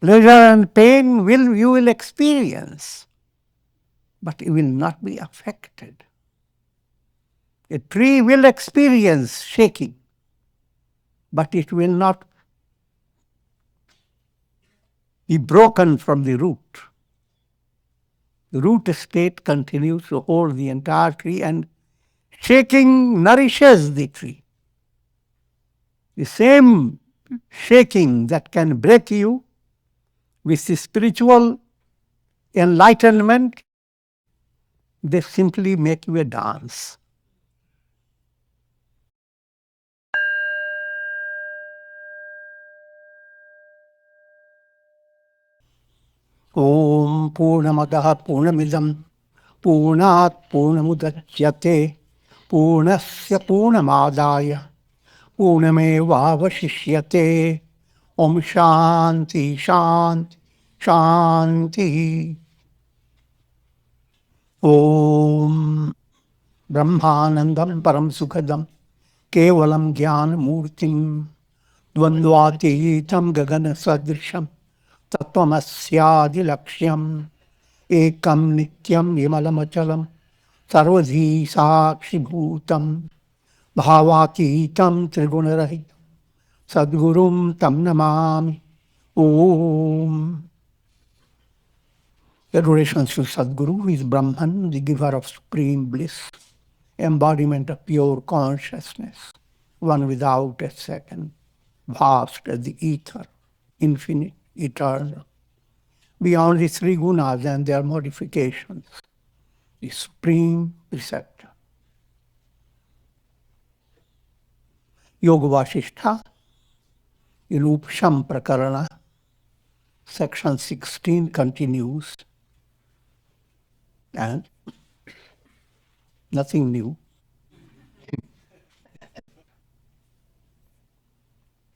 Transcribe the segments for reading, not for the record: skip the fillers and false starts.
Pleasure and pain you will experience, but you will not be affected. A tree will experience shaking, but it will not be broken from the root. The root state continues to hold the entire tree, and shaking nourishes the tree. The same shaking that can break you with the spiritual enlightenment, they simply make you a dance. Om Purnamadaha Purnamidam Purnat Purnamudachyate Purnasya Purnamadaya Purnamevavashishyate. Om Shanti Shanti Shanti. Om Brahmanandam Param Sukhadam Kevalam Jnana Murtim Dvandvatitam Gagana Sadrisham Tattvamasya Laksham Ekam Nityam Vimalamachalam Sarvadhi Sakshi Bhutam Bhavatitam Trigunarahitam Sadgurum Tam Namami. Om. Adoration to Sadguru, who is Brahman, the giver of supreme bliss, embodiment of pure consciousness, one without a second, vast as the ether, infinite, eternal, beyond the three gunas and their modifications, the supreme preceptor. Yoga Vasistha, in Upasham Prakarana, section 16 continues, and nothing new.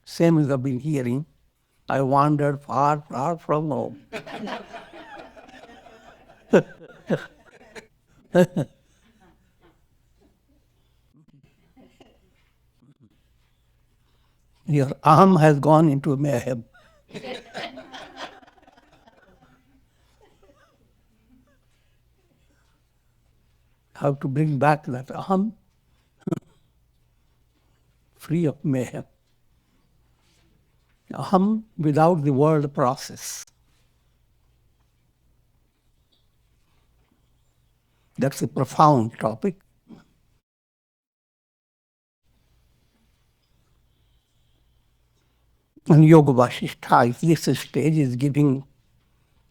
Same as I've been hearing. I wandered far, far from home. Your arm has gone into mayhem. How to bring back that aham free of mayhem. Aham without the world process. That's a profound topic. And Yoga Vasistha, at this stage, is giving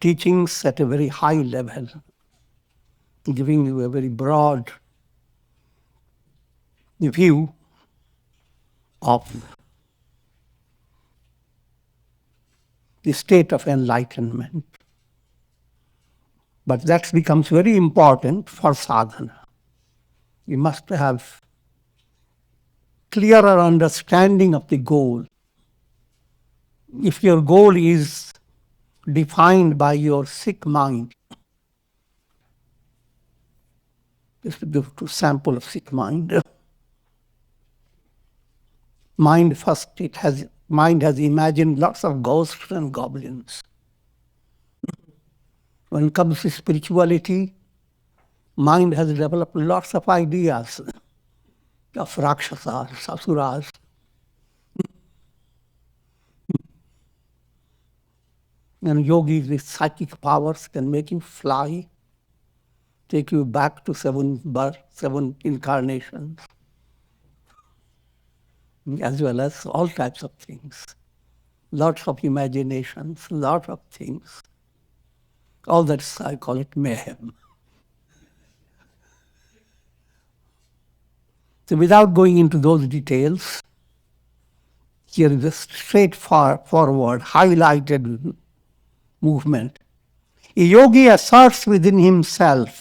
teachings at a very high level, giving you a very broad view of the state of enlightenment. But that becomes very important for sadhana. You must have clearer understanding of the goal. If your goal is defined by your sick mind, just to give a sample of sick mind. Mind has imagined lots of ghosts and goblins. When it comes to spirituality, mind has developed lots of ideas of rakshasas, asuras. And yogis with psychic powers can make you fly, take you back to 7 births, 7 incarnations, as well as all types of things. Lots of imaginations, lots of things. All that, I call it mayhem. So without going into those details, here is a straightforward, highlighted movement. A yogi asserts within himself.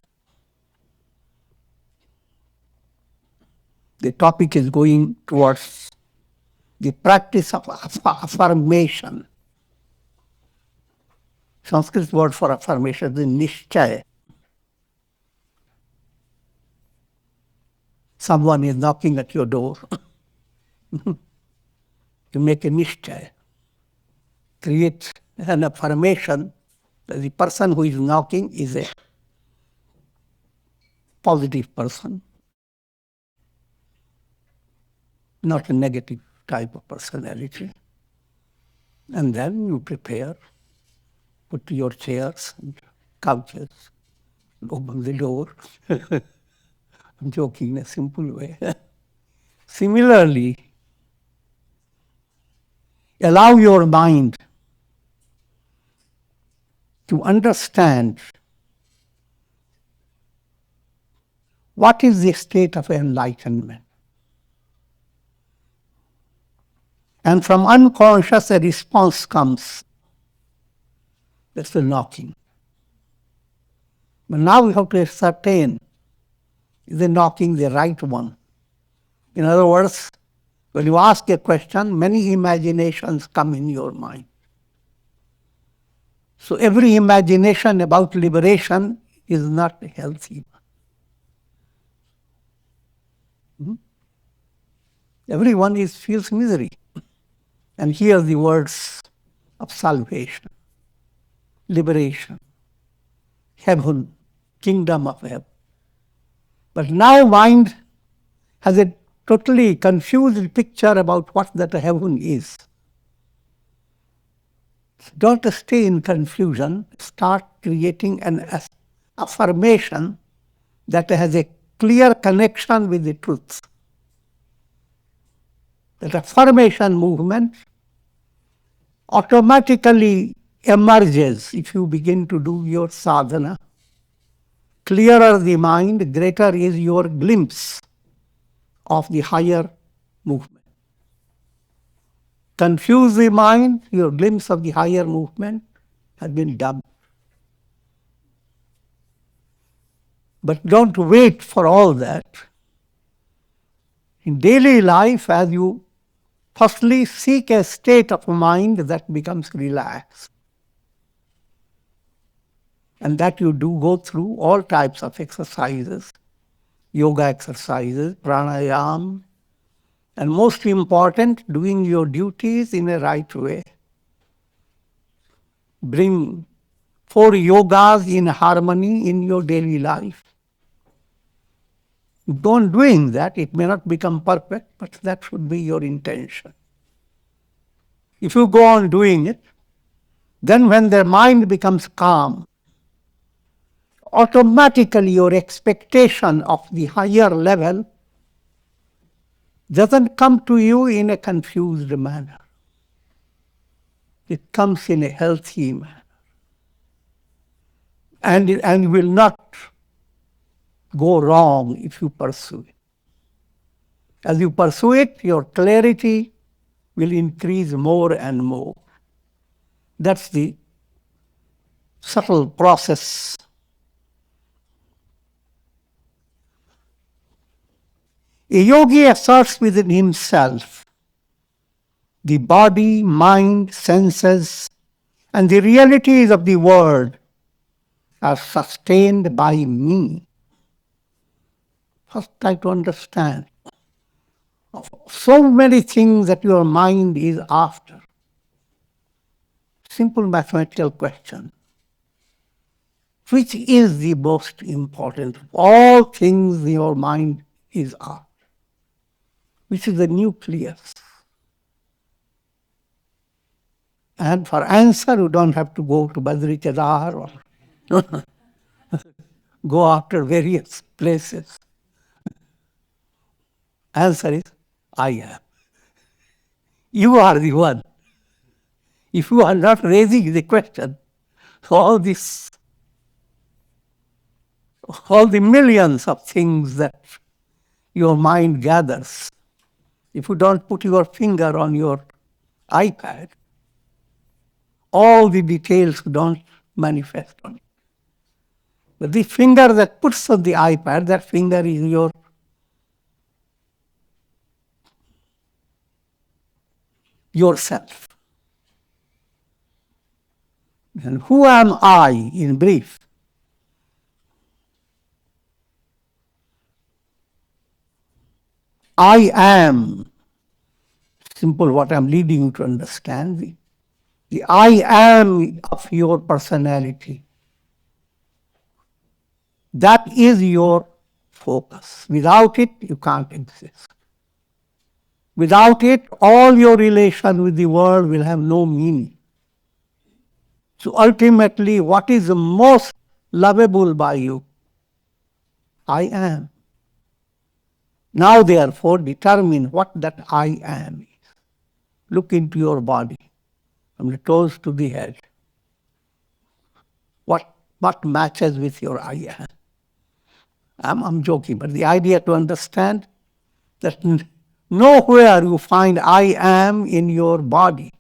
The topic is going towards the practice of affirmation. Sanskrit word for affirmation is nishchay. Someone is knocking at your door. You make a nishchay. Create An affirmation that the person who is knocking is a positive person, not a negative type of personality. And then you prepare, put your chairs and couches, open the door. I'm joking in a simple way. Similarly, allow your mind to understand what is the state of enlightenment. And from unconscious, a response comes. That's the knocking. But now we have to ascertain, is the knocking the right one? In other words, when you ask a question, many imaginations come in your mind. So every imagination about liberation is not healthy. Everyone feels misery and hears the words of salvation, liberation, heaven, kingdom of heaven. But now mind has a totally confused picture about what that heaven is. Don't stay in confusion. Start creating an affirmation that has a clear connection with the truth. That affirmation movement automatically emerges if you begin to do your sadhana. Clearer the mind, greater is your glimpse of the higher movement. Confuse the mind, your glimpse of the higher movement has been dubbed. But don't wait for all that. In daily life, as you firstly seek a state of mind that becomes relaxed, and that you do go through all types of exercises, yoga exercises, pranayam, and most important, doing your duties in a right way. Bring 4 yogas in harmony in your daily life. Don't doing that, it may not become perfect, but that should be your intention. If you go on doing it, then when their mind becomes calm, automatically your expectation of the higher level doesn't come to you in a confused manner. It comes in a healthy manner. And will not go wrong if you pursue it. As you pursue it, your clarity will increase more and more. That's the subtle process. A yogi asserts within himself the body, mind, senses, and the realities of the world are sustained by me. First, try to understand. So many things that your mind is after. Simple mathematical question. Which is the most important? All things your mind is after. Which is the nucleus? And for answer, you don't have to go to Badri Kedar or go after various places. Answer is, I am. You are the one. If you are not raising the question, all the millions of things that your mind gathers, if you don't put your finger on your iPad, all the details don't manifest on it. But the finger that puts on the iPad, that finger is yourself. And who am I, in brief? I am, simple what I'm leading you to understand, the I am of your personality. That is your focus. Without it, you can't exist. Without it, all your relation with the world will have no meaning. So ultimately, what is the most lovable by you? I am. Now, therefore, determine what that I am is. Look into your body, from the toes to the head. What matches with your I am? I'm joking, but the idea to understand that nowhere you find I am in your body,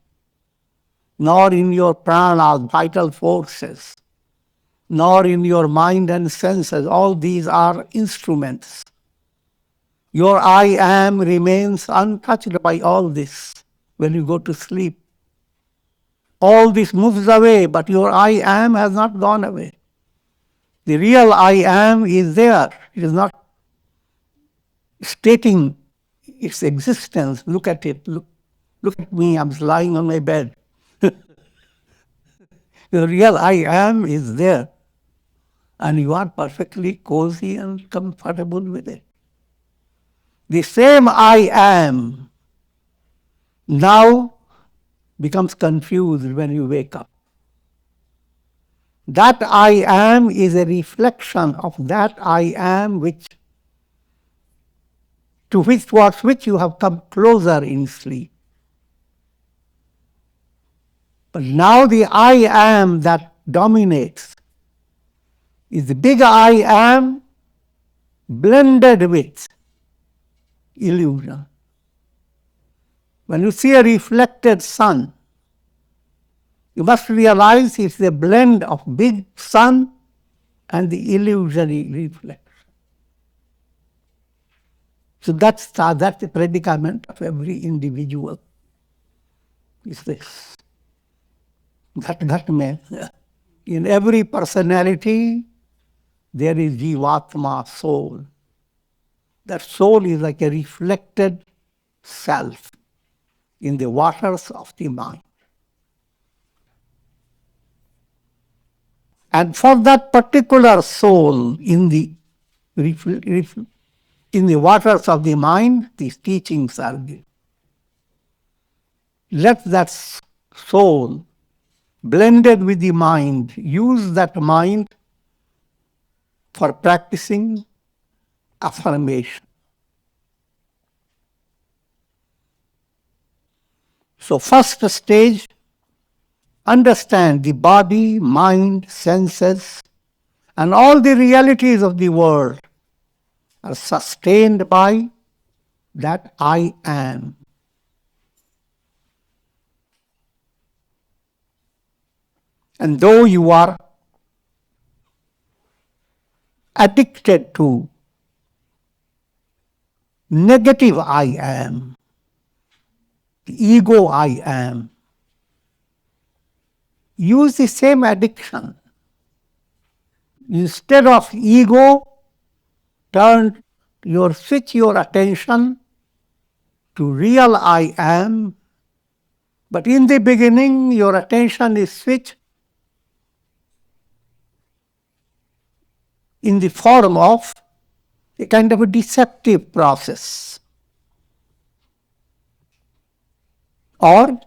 nor in your prana, vital forces, nor in your mind and senses. All these are instruments. Your I am remains untouched by all this when you go to sleep. All this moves away, but your I am has not gone away. The real I am is there. It is not stating its existence. Look at it. Look at me. I'm lying on my bed. The real I am is there. And you are perfectly cozy and comfortable with it. The same I am now becomes confused when you wake up. That I am is a reflection of that I am towards which you have come closer in sleep. But now the I am that dominates is the big I am blended with illusion. When you see a reflected sun, you must realize it's a blend of big sun and the illusory reflection. So that's the predicament of every individual. Is this. That means in every personality there is Jivatma, soul. That soul is like a reflected self in the waters of the mind. And for that particular soul in the waters of the mind, these teachings are given. Let that soul, blended with the mind, use that mind for practicing affirmation. So first stage, understand the body, mind, senses, and all the realities of the world are sustained by that I am. And though you are addicted to negative I am, the ego I am, use the same addiction. Instead of ego, switch your attention to real I am. But in the beginning, your attention is switched in the form of a kind of a deceptive process, or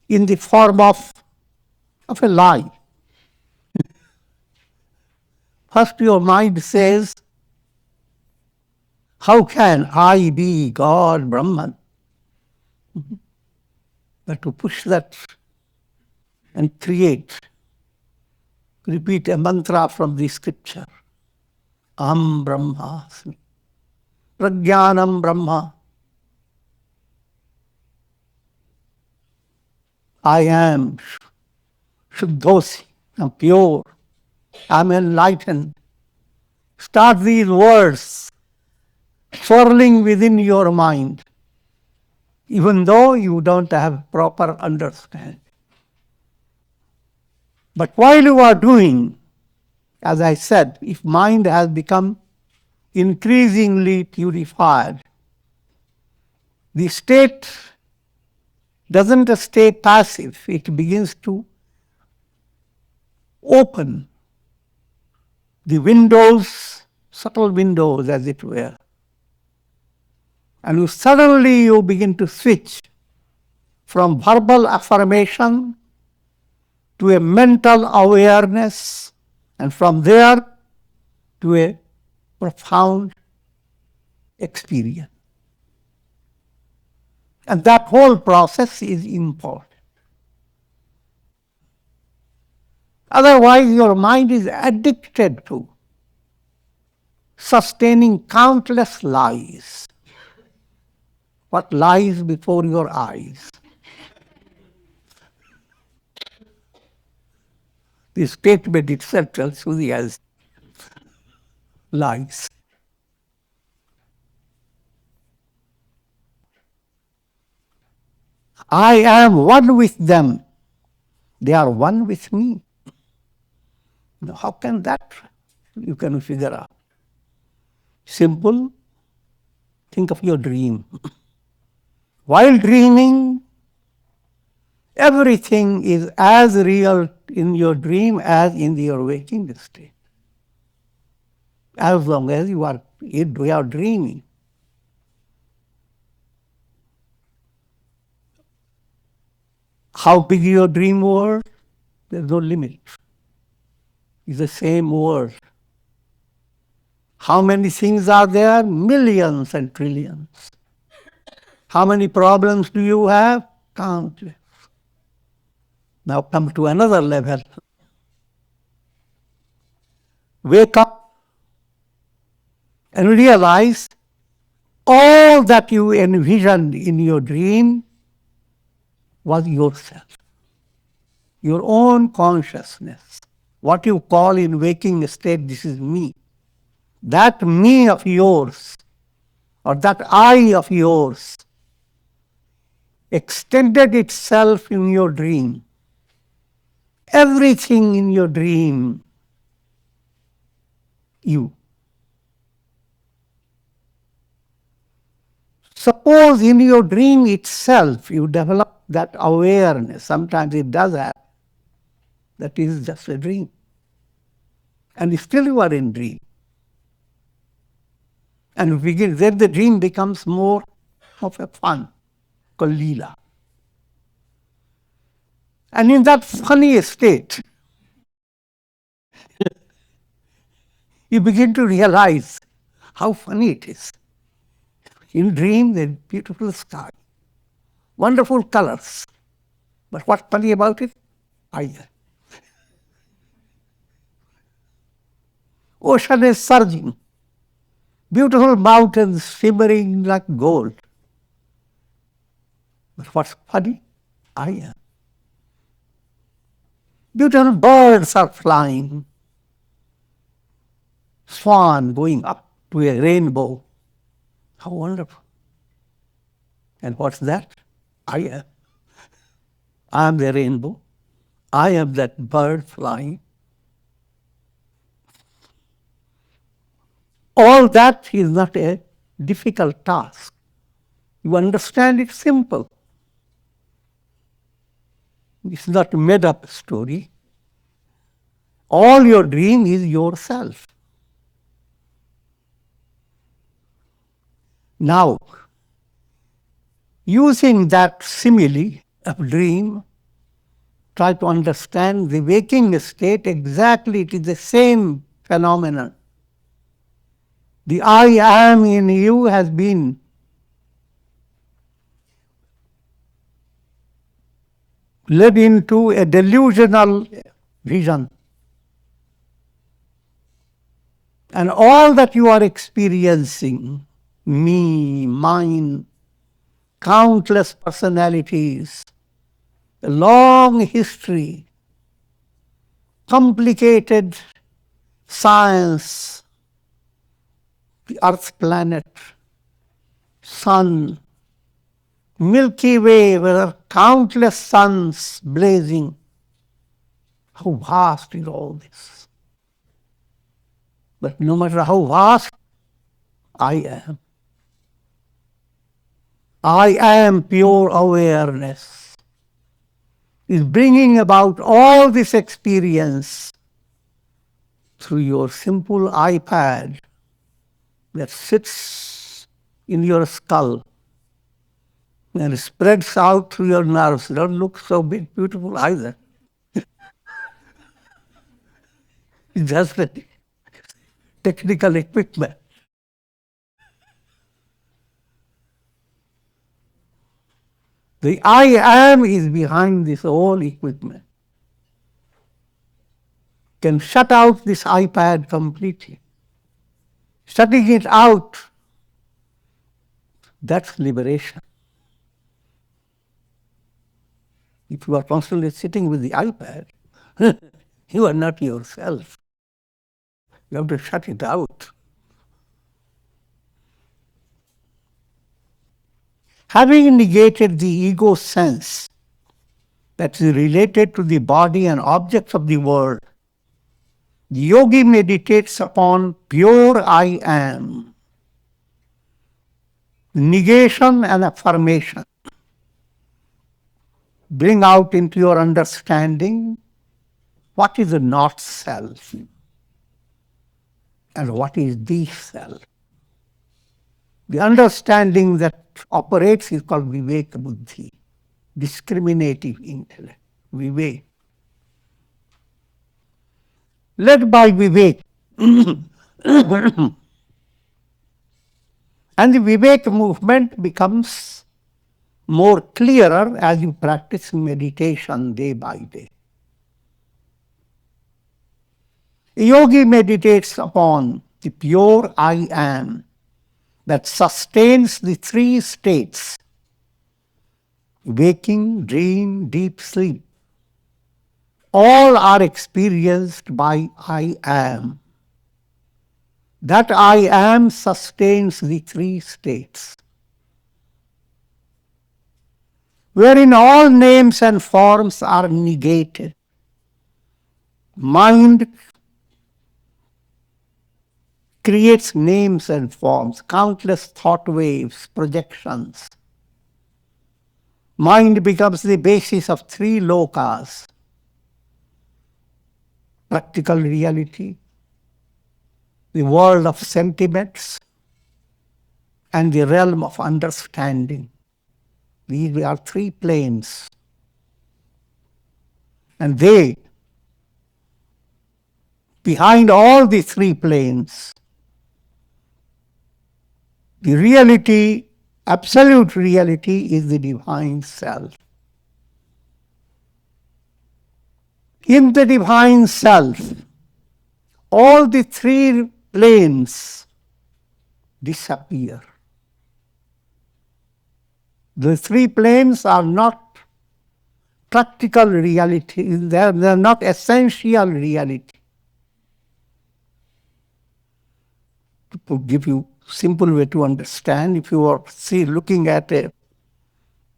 in the form of a lie. First your mind says, how can I be God, Brahman? But to push that and repeat a mantra from the scripture. Aham Brahmasmi. Prajnanam Brahma. I am Shuddhosi. I'm pure. I'm enlightened. Start these words swirling within your mind, even though you don't have proper understanding. But while you are doing, as I said, if mind has become increasingly purified, the state doesn't stay passive. It begins to open the windows, subtle windows as it were. And suddenly you begin to switch from verbal affirmation to a mental awareness, and from there to a profound experience. And that whole process is important. Otherwise, your mind is addicted to sustaining countless lies. What lies before your eyes? The statement itself tells you the answer. Lies. I am one with them. They are one with me. Now, how can that you can figure out? Simple. Think of your dream. While dreaming, everything is as real in your dream as in your waking state. As long as you are dreaming. How big is your dream world? There's no limit. It's the same world. How many things are there? Millions and trillions. How many problems do you have? Countless. Now come to another level. Wake up and realize all that you envisioned in your dream was yourself. Your own consciousness. What you call in waking state, this is me. That me of yours, or that I of yours, extended itself in your dream. Everything in your dream, you. Suppose in your dream itself you develop that awareness. Sometimes it does happen. That is just a dream. And still you are in dream. And then the dream becomes more of a fun, called Leela. And in that funny state, you begin to realize how funny it is. In dream, there's beautiful sky, wonderful colors. But what's funny about it? Ocean is surging. Beautiful mountains shimmering like gold. But what's funny? I am. Beautiful birds are flying. Swan going up to a rainbow. How wonderful. And what's that? I am. I am the rainbow. I am that bird flying. All that is not a difficult task. You understand it's simple. It's not a made-up story. All your dream is yourself. Now, using that simile of dream, try to understand the waking state exactly. It is the same phenomenon. The I am in you has been led into a delusional vision. And all that you are experiencing, me, mine, countless personalities, a long history, complicated science, the Earth's planet, sun, Milky Way, where there are countless suns blazing. How vast is all this? But no matter how vast, I am. I am pure awareness, is bringing about all this experience through your simple iPad that sits in your skull and spreads out through your nerves. Don't look so big, beautiful either. It's just a technical equipment. The I am is behind this whole equipment. Can shut out this iPad completely. Shutting it out, that's liberation. If you are constantly sitting with the iPad, you are not yourself. You have to shut it out. Having negated the ego sense that is related to the body and objects of the world, the yogi meditates upon pure I am, negation and affirmation. Bring out into your understanding what is the not self and what is the self. The understanding that operates is called vivek buddhi, discriminative intellect, vivek. Led by vivek. And the vivek movement becomes more clearer as you practice meditation day by day. A yogi meditates upon the pure I am that sustains the three states: waking, dream, deep sleep. All are experienced by I am. That I am sustains the three states, wherein all names and forms are negated. Mind creates names and forms, countless thought waves, projections. Mind becomes the basis of three lokas: practical reality, the world of sentiments, and the realm of understanding. These are three planes. And they, behind all the three planes, the reality, absolute reality, is the divine self. In the divine self, all the three planes disappear. The three planes are not practical reality, they are not essential reality. To give you a simple way to understand, if you are looking at a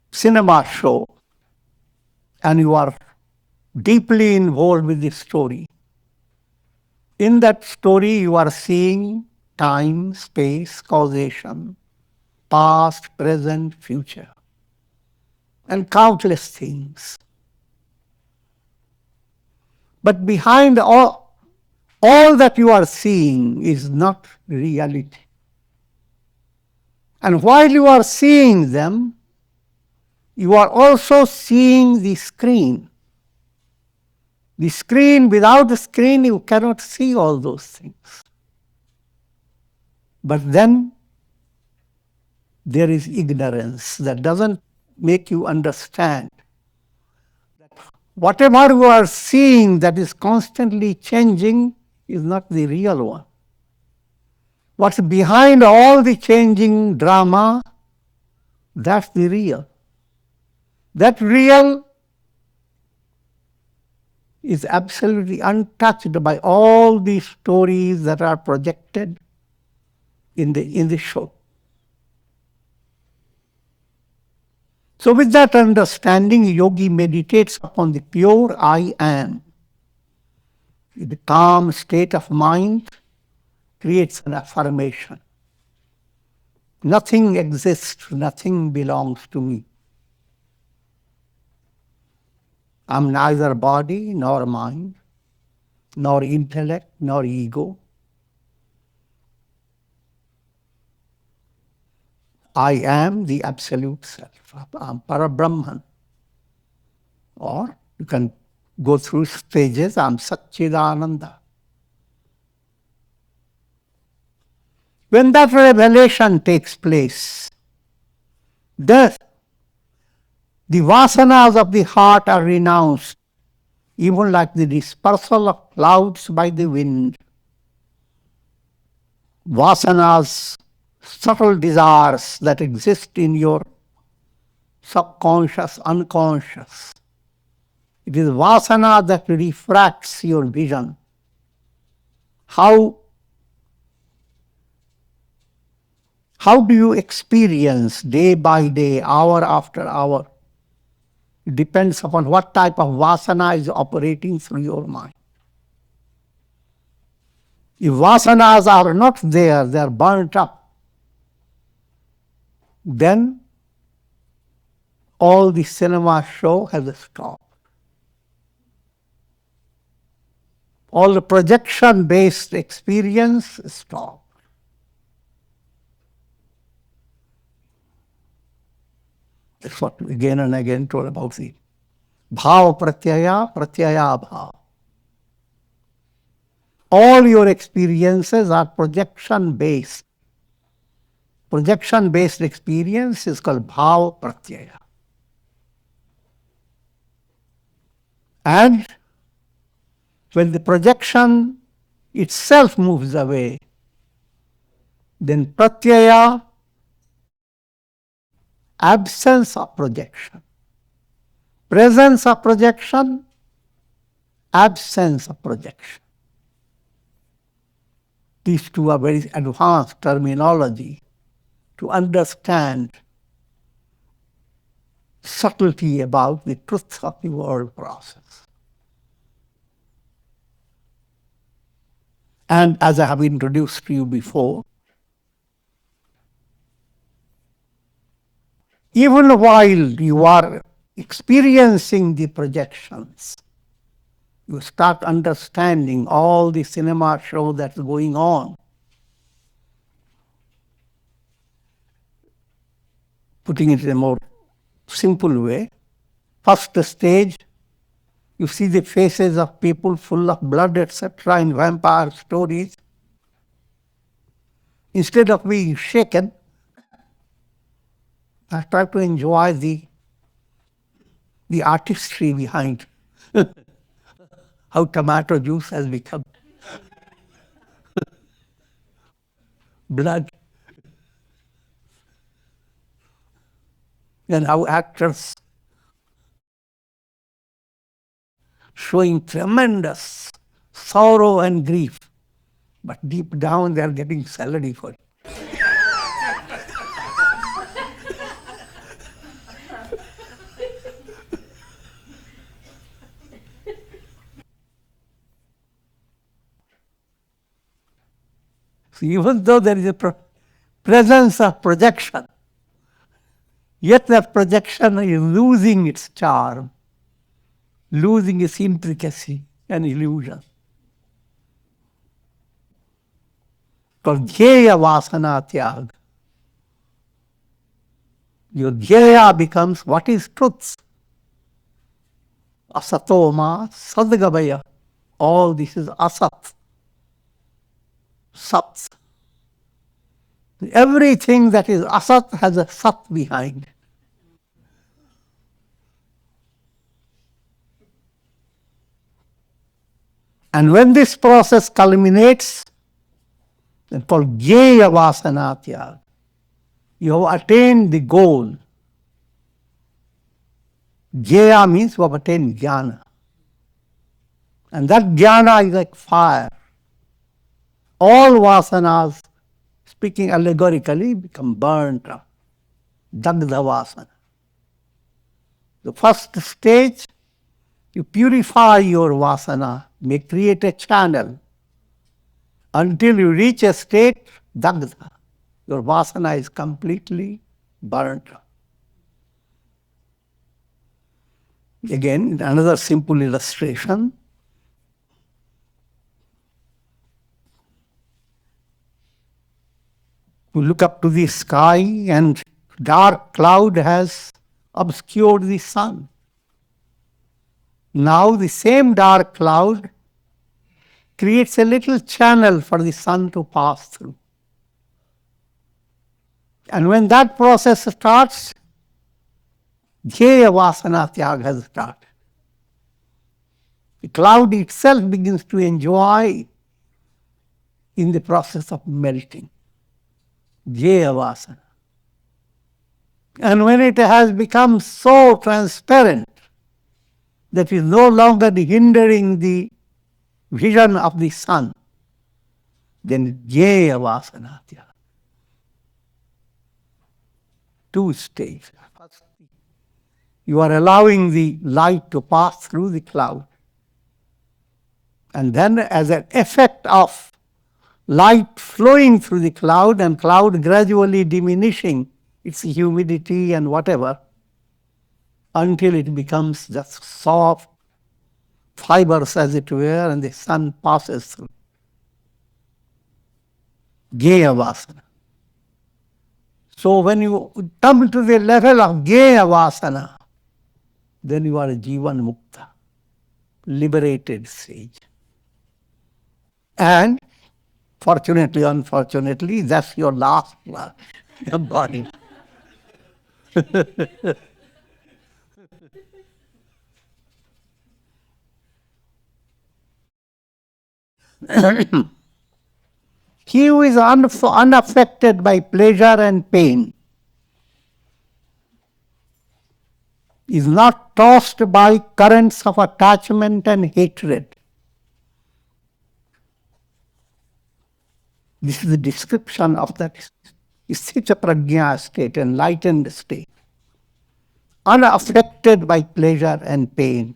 cinema show and you are deeply involved with the story, in that story you are seeing time, space, causation, past, present, future, and countless things. But behind all that you are seeing is not reality. And while you are seeing them, you are also seeing the screen. The screen, without the screen, you cannot see all those things. But then there is ignorance that doesn't make you understand that whatever you are seeing that is constantly changing is not the real one. What's behind all the changing drama, that's the real. That real is absolutely untouched by all these stories that are projected in the show. So with that understanding, yogi meditates upon the pure I am. The calm state of mind creates an affirmation. Nothing exists, nothing belongs to me. I'm neither body nor mind, nor intellect, nor ego. I am the Absolute Self. I'm Parabrahman. Or you can go through stages, I'm Satchidananda. When that revelation takes place, the vasanas of the heart are renounced, even like the dispersal of clouds by the wind. Vasanas, subtle desires that exist in your subconscious, unconscious. It is vasana that refracts your vision. How do you experience day by day, hour after hour? It depends upon what type of vasana is operating through your mind. If vasanas are not there, they are burnt up, then all the cinema show has stopped. All the projection-based experience stopped. That's what again and again told about the bhava pratyaya, pratyaya bhava. All your experiences are projection-based. Projection-based experience is called bhava pratyaya. And when the projection itself moves away, then pratyaya, absence of projection. Presence of projection, absence of projection. These two are very advanced terminology to understand subtlety about the truth of the world process. And as I have introduced to you before, even while you are experiencing the projections, you start understanding all the cinema show that's going on. Putting it in a more simple way, first stage, you see the faces of people full of blood, etc., in vampire stories. Instead of being shaken, I try to enjoy the artistry behind how tomato juice has become blood, and how actors showing tremendous sorrow and grief, but deep down they are getting salary for it. So even though there is a presence of projection, yet that projection is losing its charm, losing its intricacy and illusion. Because dhyaya vasana tyag. Your dhyaya becomes what is truth. Asatoma, sadgavaya. All this is asat. Sat. Everything that is asat has a sat behind. And when this process culminates, it's called jnaya vasanatya. You have attained the goal. Jnaya means you have attained jnana. And that jnana is like fire. All vasanas, speaking allegorically, become burnt up. Dagdha vasana. The first stage, you purify your vasana, may create a channel until you reach a state, dagdha, Your vasana is completely burnt. Again, another simple illustration. You look up to the sky and dark cloud has obscured the sun. Now the same dark cloud creates a little channel for the sun to pass through. And when that process starts, Dhyaya Vasana Tyag has started. The cloud itself begins to enjoy in the process of melting. Dhyaya Vasana. And when it has become so transparent that it is no longer hindering the vision of the sun, then Dhyaya Vasana Tyag. Two stages. First, you are allowing the light to pass through the cloud. And then as an effect of light flowing through the cloud and cloud gradually diminishing its humidity and whatever, until it becomes just soft fibers, as it were, and the sun passes through. Gaya Vasana. So when you come to the level of Gaya Vasana, then you are a Jivan Mukta, liberated sage. And fortunately, unfortunately, that's your last body. He who is unaffected by pleasure and pain is not tossed by currents of attachment and hatred. This is the description of that Sthita Prajna state, enlightened state. Unaffected by pleasure and pain.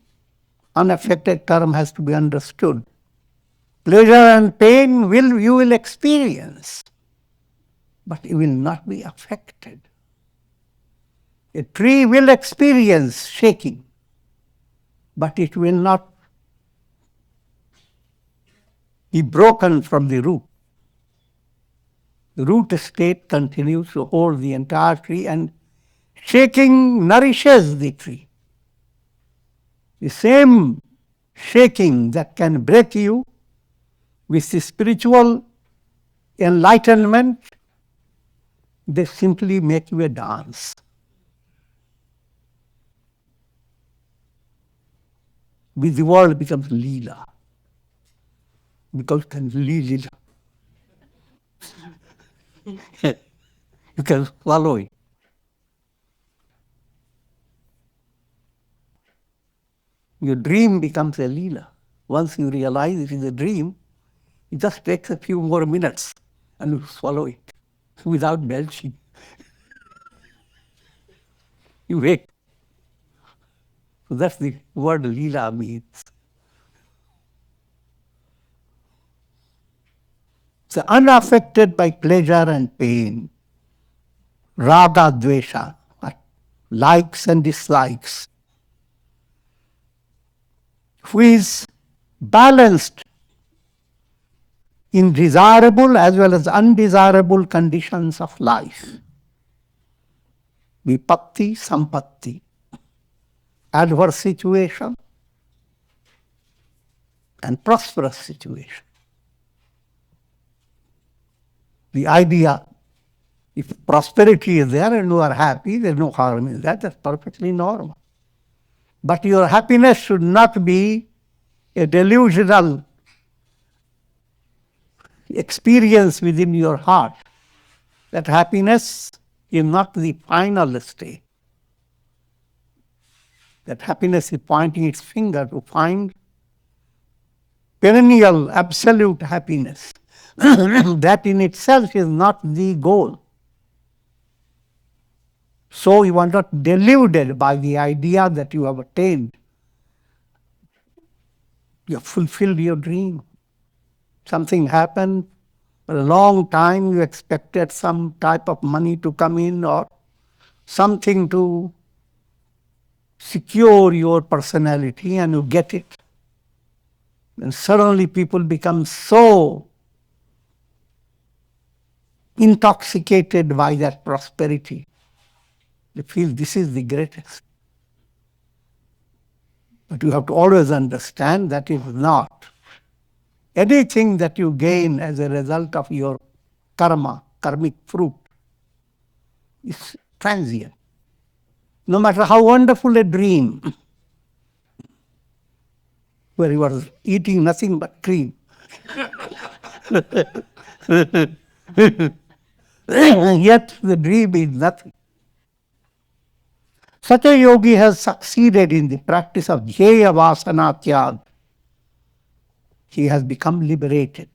Unaffected term has to be understood. Pleasure and pain you will experience, but you will not be affected. A tree will experience shaking, but it will not be broken from the root. The root state continues to hold the entire tree, and shaking nourishes the tree. The same shaking that can break you with the spiritual enlightenment, they simply make you a dance. With the world becomes Leela. Because Leela. You can swallow it. Your dream becomes a Leela. Once you realize it is a dream, it just takes a few more minutes and you swallow it without belching. You wake. So that's the word Leela means. So unaffected by pleasure and pain, raga, dvesha, likes and dislikes, who is balanced in desirable as well as undesirable conditions of life. Vipatti, sampatti, adverse situation and prosperous situation. The idea, if prosperity is there and you are happy, there is no harm in that, that's perfectly normal. But your happiness should not be a delusional experience within your heart. That happiness is not the final state. That happiness is pointing its finger to find perennial, absolute happiness. That in itself is not the goal. So you are not deluded by the idea that you have attained. You have fulfilled your dream. Something happened, For a long time you expected some type of money to come in or something to secure your personality, and you get it. And suddenly people become so intoxicated by that prosperity. They feel this is the greatest. But you have to always understand that it is not. Anything that you gain as a result of your karma, karmic fruit, is transient. No matter how wonderful a dream, where you are eating nothing but cream, yet the dream is nothing. Such a yogi has succeeded in the practice of jnaya vasana tyag. He has become liberated.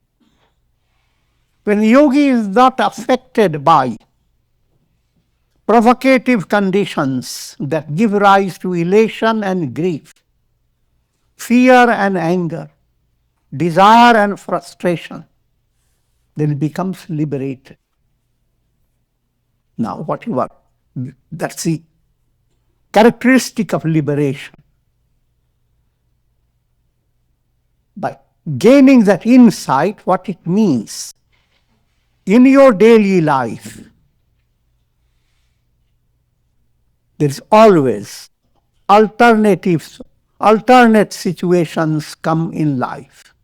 When yogi is not affected by provocative conditions that give rise to elation and grief, fear and anger, desire and frustration, then he becomes liberated. Now, whatever, that's the characteristic of liberation. By gaining that insight, what it means in your daily life, there is always alternate situations come in life.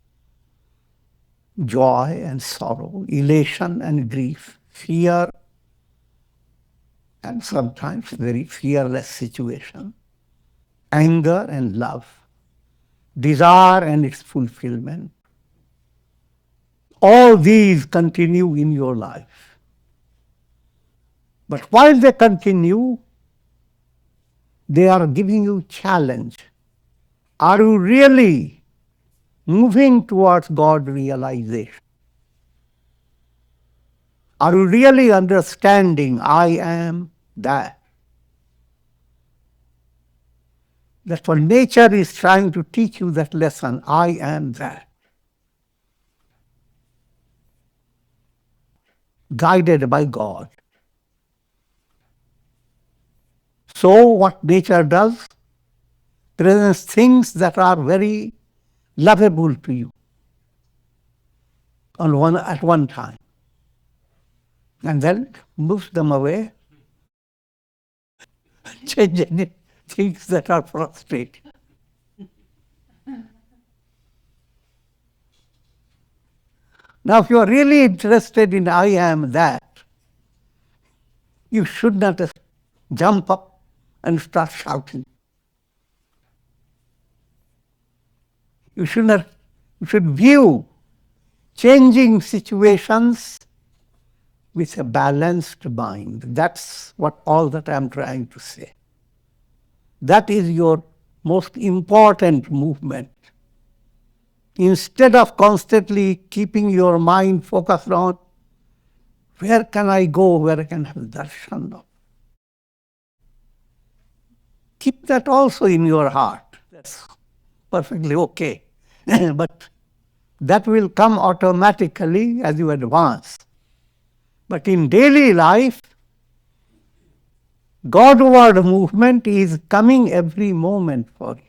Joy and sorrow, elation and grief, fear and sometimes very fearless situation, anger and love, desire and its fulfillment. All these continue in your life. But while they continue, they are giving you challenge. Are you really moving towards God realization? Are you really understanding I am that? That's what nature is trying to teach you, that lesson, I am that. Guided by God. So what nature does, presents things that are very lovable to you at one time, and then moves them away, changing things that are frustrating. Now, if you are really interested in I am that, you should not jump up and start shouting. You should view changing situations with a balanced mind. That's all that I'm trying to say. That is your most important movement. Instead of constantly keeping your mind focused on where can I go, where I can have darshan of. Keep that also in your heart. That's perfectly okay. But that will come automatically as you advance. But in daily life, Godward movement is coming every moment for you.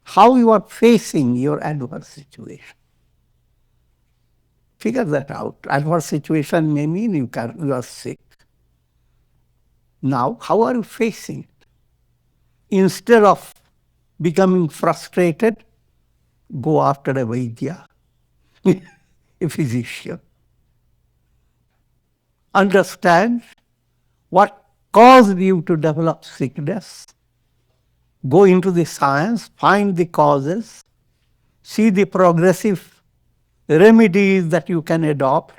How you are facing your adverse situation. Figure that out. Adverse situation may mean you are sick. Now, how are you facing it? Instead of becoming frustrated, go after a Vaidya, a physician. Understand what caused you to develop sickness. Go into the science, find the causes, see the progressive remedies that you can adopt.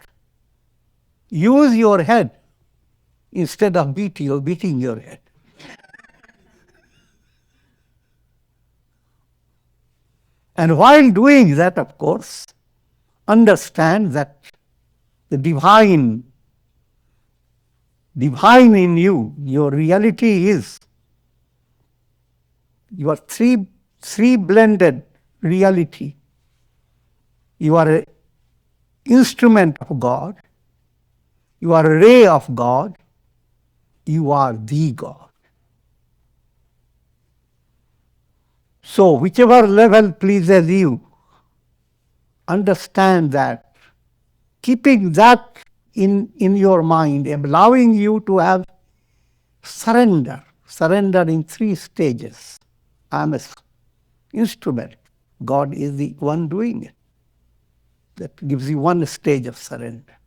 Use your head instead of beating your head. And while doing that, of course, understand that the divine in you, your reality is your three blended reality. You are instrument of God, you are a ray of God, you are the God. So whichever level pleases you, understand that, keeping that in your mind, allowing you to have surrender in 3 stages. I am an instrument. God is the one doing it. That gives you 1 stage of surrender.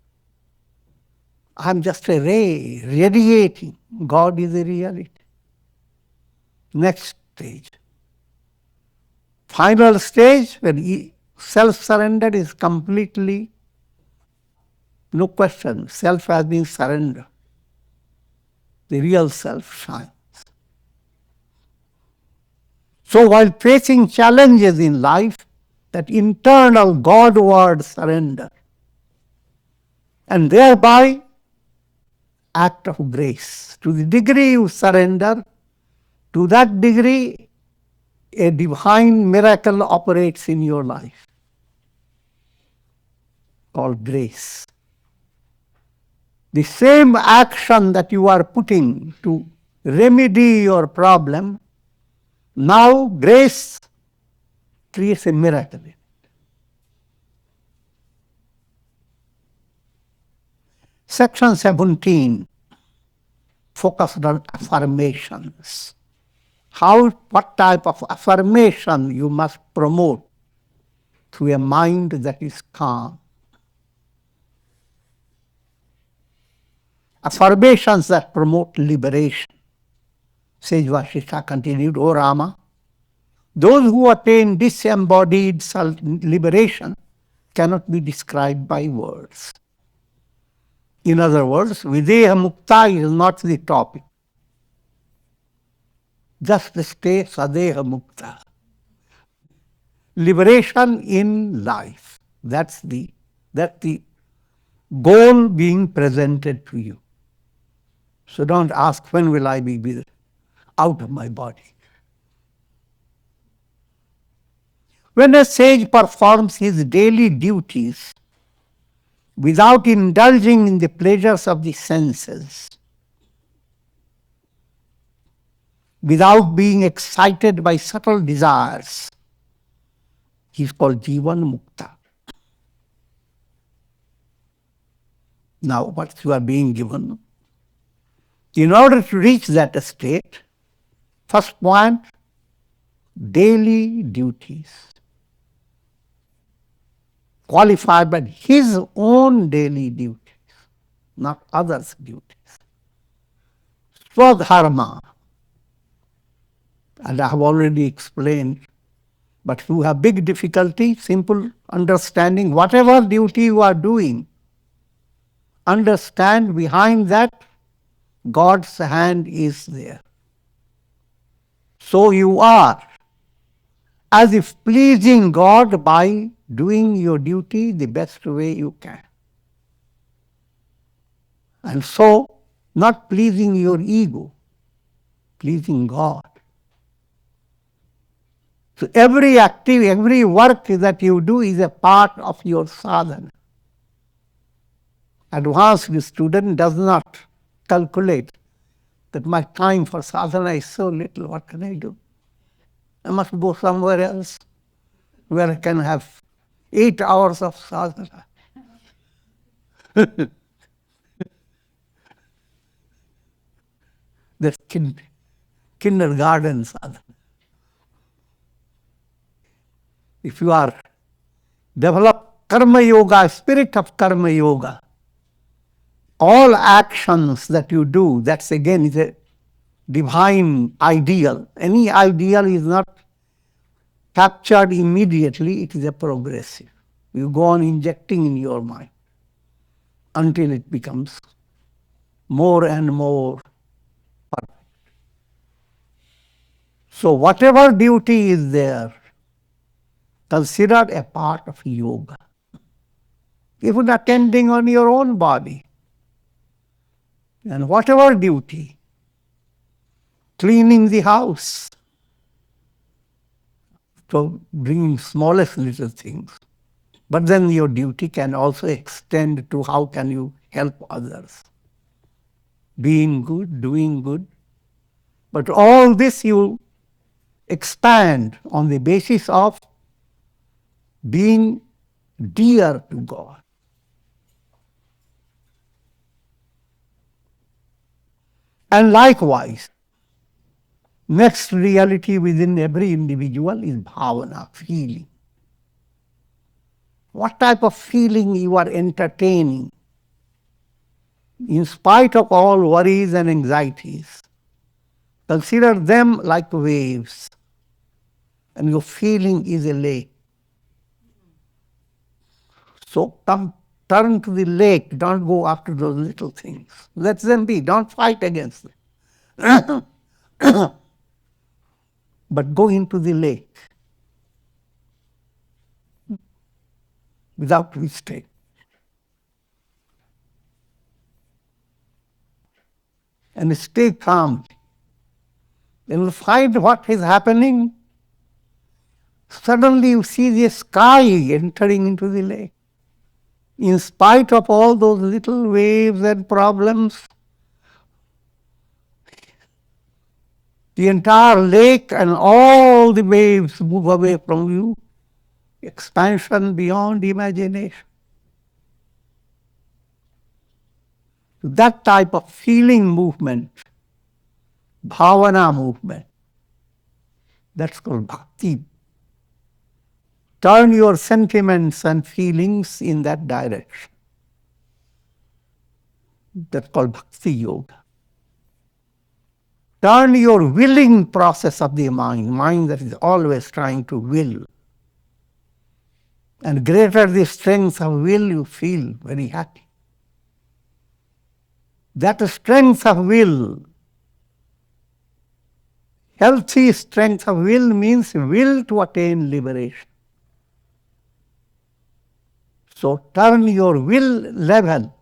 I am just a ray radiating. God is a reality. Next stage. Final stage, when self-surrender is completely, no question, self has been surrendered. The real self shines. So while facing challenges in life, that internal Godward surrender, and thereby act of grace. To the degree you surrender, to that degree a divine miracle operates in your life, called grace. The same action that you are putting to remedy your problem, now grace creates a miracle. Section 17 focused on affirmations. What type of affirmation you must promote through a mind that is calm. Affirmations that promote liberation. Sage Vasistha continued, O Rama, those who attain disembodied liberation cannot be described by words. In other words, Videha Mukta is not the topic. Just stay Sadeha Mukta. Liberation in life. That's the goal being presented to you. So don't ask, when will I be out of my body? When a sage performs his daily duties without indulging in the pleasures of the senses, without being excited by subtle desires, he is called Jivan Mukta. Now, what you are being given? In order to reach that state, first point, daily duties. Qualified by his own daily duties, not others' duties. Swadharma. And I have already explained, but if you have big difficulty, simple understanding, whatever duty you are doing, understand behind that God's hand is there. So you are as if pleasing God by doing your duty the best way you can. And so, not pleasing your ego, pleasing God. So every activity, every work that you do is a part of your sadhana. Advanced student does not calculate that my time for sadhana is so little, what can I do? I must go somewhere else where I can have 8 hours of sadhana. That's kindergarten sadhana. If you are develop karma yoga, spirit of karma yoga, all actions that you do, that's again is a divine ideal. Any ideal is not captured immediately, it is a progressive. You go on injecting in your mind until it becomes more and more perfect. So whatever duty is there, considered a part of yoga. Even attending on your own body, and whatever duty, cleaning the house, so bringing smallest little things, But then your duty can also extend to how can you help others. Being good, doing good. But all this you expand on the basis of being dear to God. And likewise, next reality within every individual is bhavana, feeling. What type of feeling you are entertaining in spite of all worries and anxieties? Consider them like waves, and your feeling is a lake. So turn to the lake, don't go after those little things. Let them be, don't fight against them. But go into the lake without mistake. And stay calm. Then you find what is happening. Suddenly you see the sky entering into the lake. In spite of all those little waves and problems, the entire lake and all the waves move away from you. Expansion beyond imagination. That type of feeling movement, bhavana movement, that's called bhakti. Turn your sentiments and feelings in that direction. That's called bhakti yoga. Turn your willing process of the mind that is always trying to will. And greater the strength of will, you feel very happy. That strength of will, healthy strength of will means will to attain liberation. So turn your will level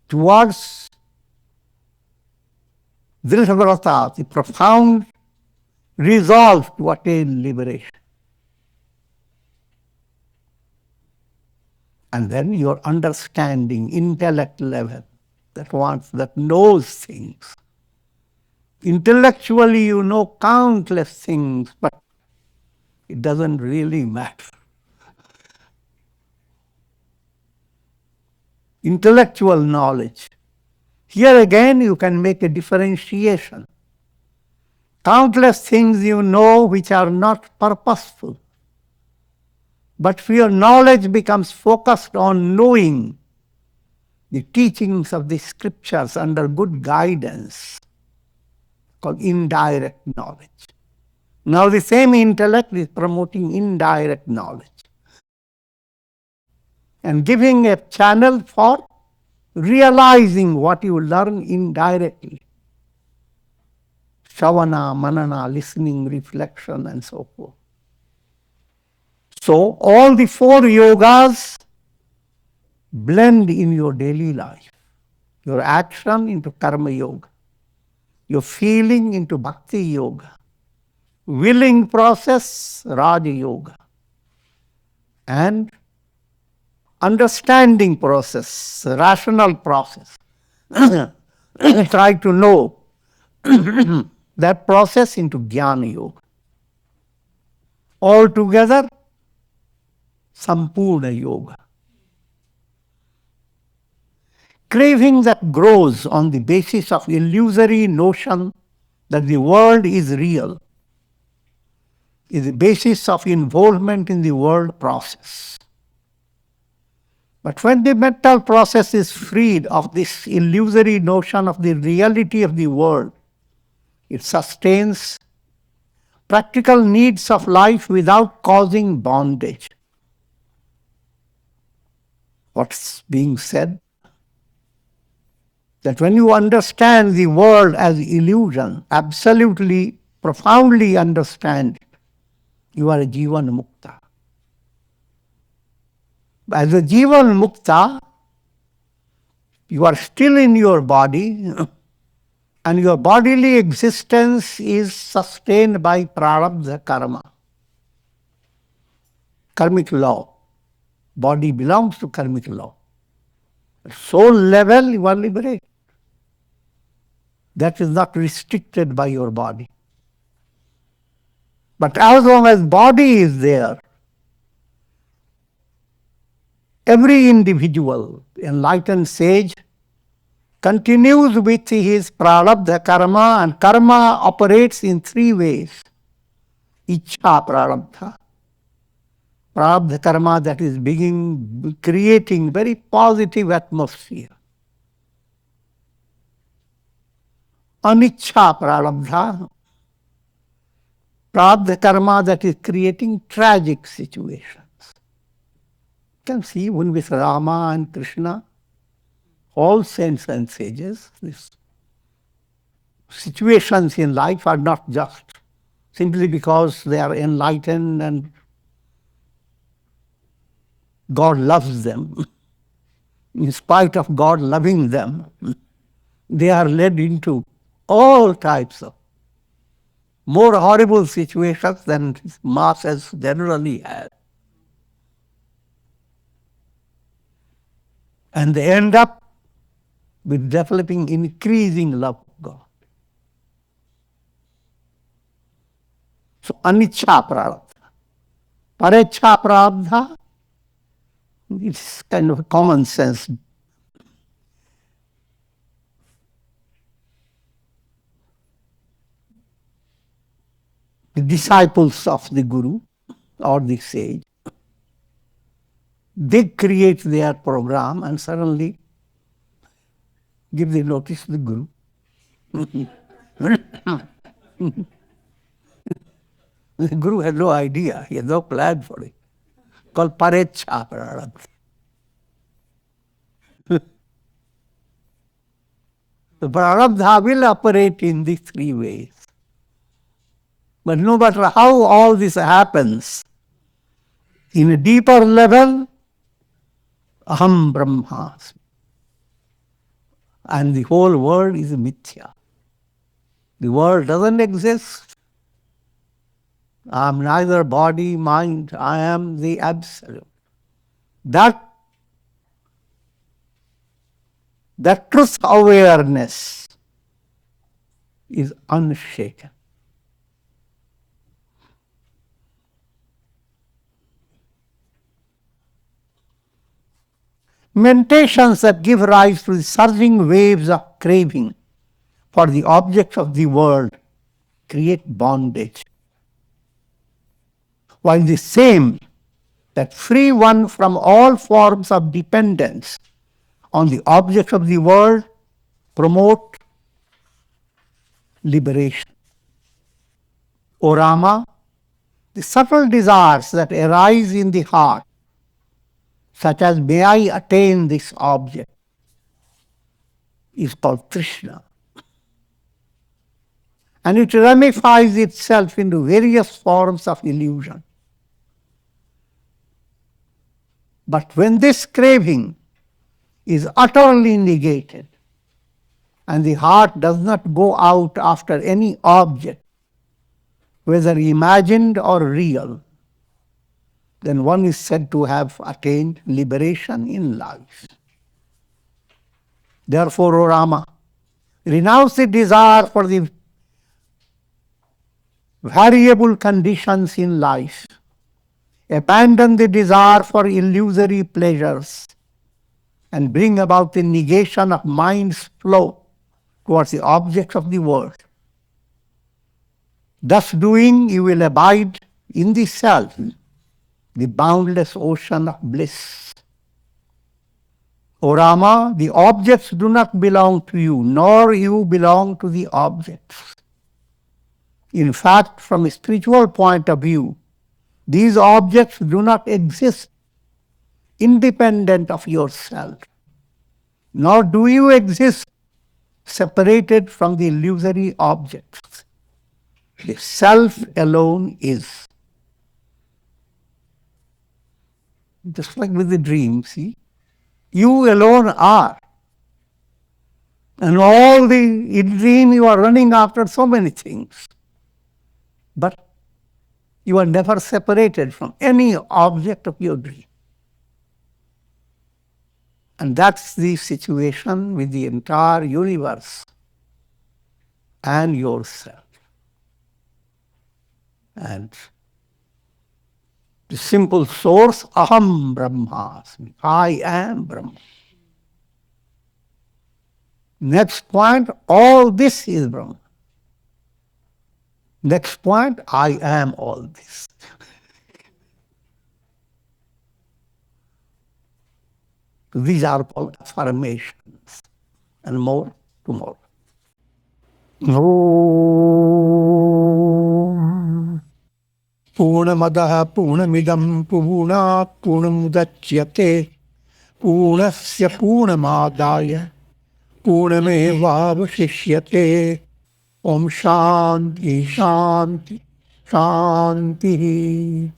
towards Drishavrata, the profound resolve to attain liberation. And then your understanding, intellect level, that knows things. Intellectually you know countless things, but it doesn't really matter. Intellectual knowledge. Here again you can make a differentiation. Countless things you know which are not purposeful. But your knowledge becomes focused on knowing the teachings of the scriptures under good guidance, called indirect knowledge. Now the same intellect is promoting indirect knowledge and giving a channel for realizing what you learn indirectly. Shravana, manana, listening, reflection, and so forth. So all the four yogas blend in your daily life. Your action into karma yoga, your feeling into bhakti yoga, willing process, raja yoga, and understanding process, rational process. Try to know that process into jnana yoga. Altogether, sampurna yoga. Craving that grows on the basis of illusory notion that the world is real is the basis of involvement in the world process. But when the mental process is freed of this illusory notion of the reality of the world, it sustains practical needs of life without causing bondage. What's being said? That when you understand the world as illusion, absolutely, profoundly understand it, you are a Jivan Mukta. As a Jivan Mukta, you are still in your body, and your bodily existence is sustained by prarabdha karma, karmic law. Body belongs to karmic law. At soul level, you are liberated. That is not restricted by your body. But as long as body is there, every individual, enlightened sage, continues with his prarabdha karma, and karma operates in three ways. Ichha prarabdha. Prarabdha karma that is creating very positive atmosphere. Anichha prarabdha. Prarabdha karma that is creating tragic situations. You can see when with Rama and Krishna, all saints and sages, these situations in life are not just simply because they are enlightened and God loves them. In spite of God loving them, they are led into all types of more horrible situations than masses generally have. And they end up with developing increasing love of God. So, anicca prarabdha. Pareccha prarabdha, it's kind of a common sense. The disciples of the Guru or the sage, they create their program and suddenly give the notice to the Guru. The Guru had no idea, he had no plan for it. Called pareccha prarabdha. The prarabdha will operate in these three ways. But no matter how all this happens, in a deeper level, aham brahmasmi. And the whole world is mithya. The world doesn't exist. I am neither body, mind, I am the Absolute. That truth awareness is unshaken. Meditations that give rise to the surging waves of craving for the objects of the world create bondage, while the same that free one from all forms of dependence on the objects of the world promote liberation. O Rama, the subtle desires that arise in the heart, such as may I attain this object, is called Trishna. And it ramifies itself into various forms of illusion. But when this craving is utterly negated, and the heart does not go out after any object, whether imagined or real, then one is said to have attained liberation in life. Therefore, O Rama, renounce the desire for the variable conditions in life. Abandon the desire for illusory pleasures and bring about the negation of mind's flow towards the objects of the world. Thus doing, you will abide in the self, the boundless ocean of bliss. O Rama, the objects do not belong to you, nor you belong to the objects. In fact, from a spiritual point of view, these objects do not exist independent of yourself, nor do you exist separated from the illusory objects. The self alone is. Just like with the dream, see? You alone are. And all in dream you are running after so many things. But you are never separated from any object of your dream. And that's the situation with the entire universe and yourself. And the simple source, Aham Brahmasmi, I am Brahma. Next point, all this is Brahma. Next point, I am all this. These are called affirmations, and more tomorrow. Om Purnamadaha Purnamidam Purnat Purnamudachyate Purnasya Purnamadaya Purnamevavashishyate. Om Shanti Shanti Shanti.